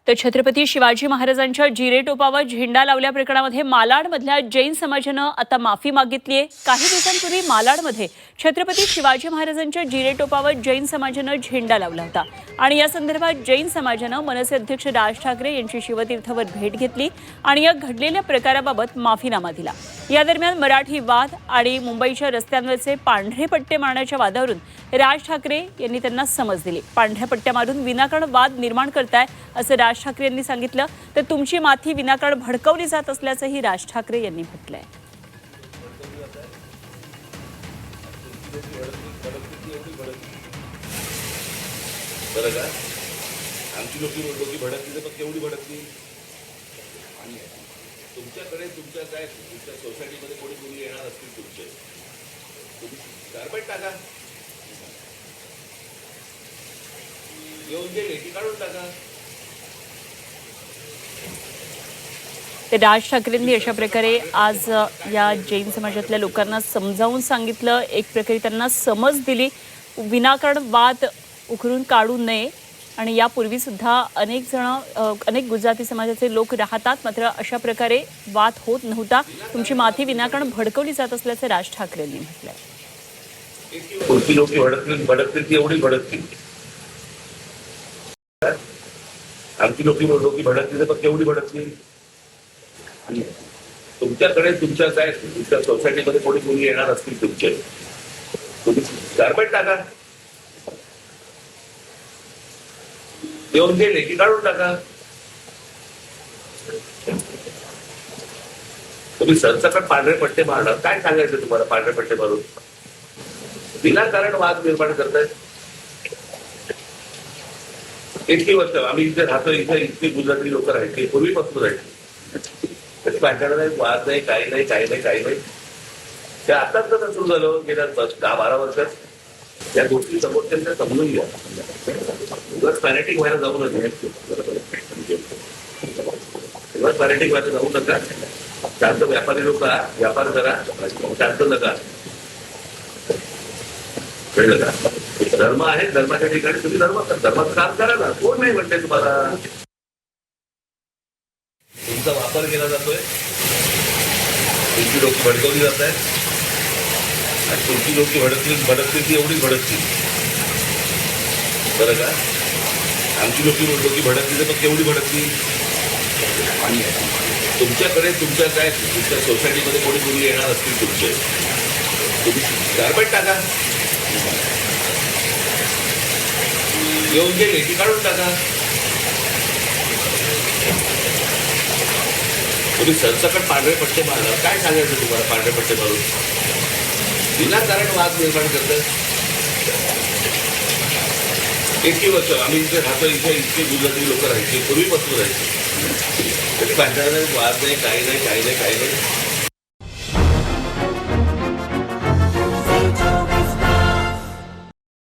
तर छत्रपती शिवाजी महाराजांच्या जिरे टोपावर झेंडा लावल्या प्रकरणामध्ये मालाडमधल्या जैन समाजानं आता माफी मागितली आहे। काही दिवसांपूर्वी मालाडमध्ये छत्रपती शिवाजी महाराजांच्या जिरे टोपावर जैन समाजानं झेंडा लावला होता आणि या संदर्भात जैन समाजानं मनसे अध्यक्ष राज ठाकरे यांची शिवतीर्थवर भेट घेतली आणि या घडलेल्या प्रकाराबाबत माफीनामा दिला। या दरम्यान मराठी वाद आणि मुंबईच्या रस्त्यांवरचे पांढरे पट्टे मारण्याच्या वादावरून राज ठाकरे यांनी त्यांना समज दिली। पांढऱ्या पट्ट्या मारून विनाकारण वाद निर्माण करताय असं राज ठाकरे यांनी सांगितलं। तर तुमची माथी विनाकारण भडकवली जात असल्याचंही राज ठाकरे यांनी म्हटलंय। आमची लोकी भडकली तर केवढी भडकली। तुमच्याकडे तुमच्या काय तुमच्या सोसायटीमध्ये कोणी कोणी येणार असतील तुमचे तुम्ही गारबेट टाका, येऊन गेले की काढून टाका। ते राज ठाकरेंनी अशा प्रकारे आज या जैन समाजातल्या लोकांना समजावून सांगितलं, एक प्रकारे त्यांना समज दिली, विनाकारण वाद उकरून काढू नये। आणि यापूर्वी सुद्धा अनेक गुजराती समाजाचे लोक राहतात, मात्र अशा प्रकारे वाद होत नव्हता। तुमची माथी विनाकारण भडकवली जात असल्याचं राज ठाकरे यांनी म्हटलंय। भडकतील ती एवढी भडकतील, आमची लोकी भडकली तर केवढी भडकतील। तुमच्याकडे तुमच्या काय तुमच्या सोसायटीमध्ये कोणी कोणी येणार असतील तुमचे तुम्ही गारबेट टाका, येऊन गेले की काढून टाका। तुम्ही सरसकट पांढरे पट्टे मारणार, काय सांगायचं तुम्हाला? पांढरे पट्टे मारून विनाकारण वाद निर्माण करताय। इतकी वर्ष आम्ही इथे राहतो, इथे इतकी गुजराती लोक राहायची, पूर्वीपासून राहायची, कधी भांडण नाही, वाद नाही, काही नाही, काही नाही, काही नाही। ते आताच कसं सुरू झालं गेल्या 10-12 वर्षात। या गोष्टी समोरच्या समजून घ्या, उगाच पॅनिटिक व्हायला जाऊ नका, उगाच पॅनिटिक व्हायला जाऊ नका। शांत व्यापारी लोक व्यापार करा, शांत नका, कळलं का? धर्म आहे, धर्माच्या ठिकाणी तुम्ही धर्माचं काम करा ना, कोण नाही म्हणते तुम्हाला। तुमचा वापर केला जातोय, तुमची लोक भडकवली जात आहेत आणि तुमची लोक भडकतील ती एवढी भडकतील, बरं का? आमची लोकी भडकली तर केवढी भडकतील। तुमच्याकडे तुमच्या काय तुमच्या सोसायटीमध्ये कोणी कोणी येणार असतील तुमचे तुम्ही गारबेट टाका, येऊन गेले की काढून टाका। तुम्ही सरसकट पांढरे पट्टे मारणार, काय सांगायचं तुम्हाला? पांढरे पट्टे मारून विनाकारण वाद निर्माण करतात। इतकी वर्ष आम्ही इथे राहतो, इथे इतकी गुजराती लोक राहायची, पूर्वीपासून राहायची, कधी भांडण नाही, वाद नाही, काही नाही, काही नाही, काही नाही।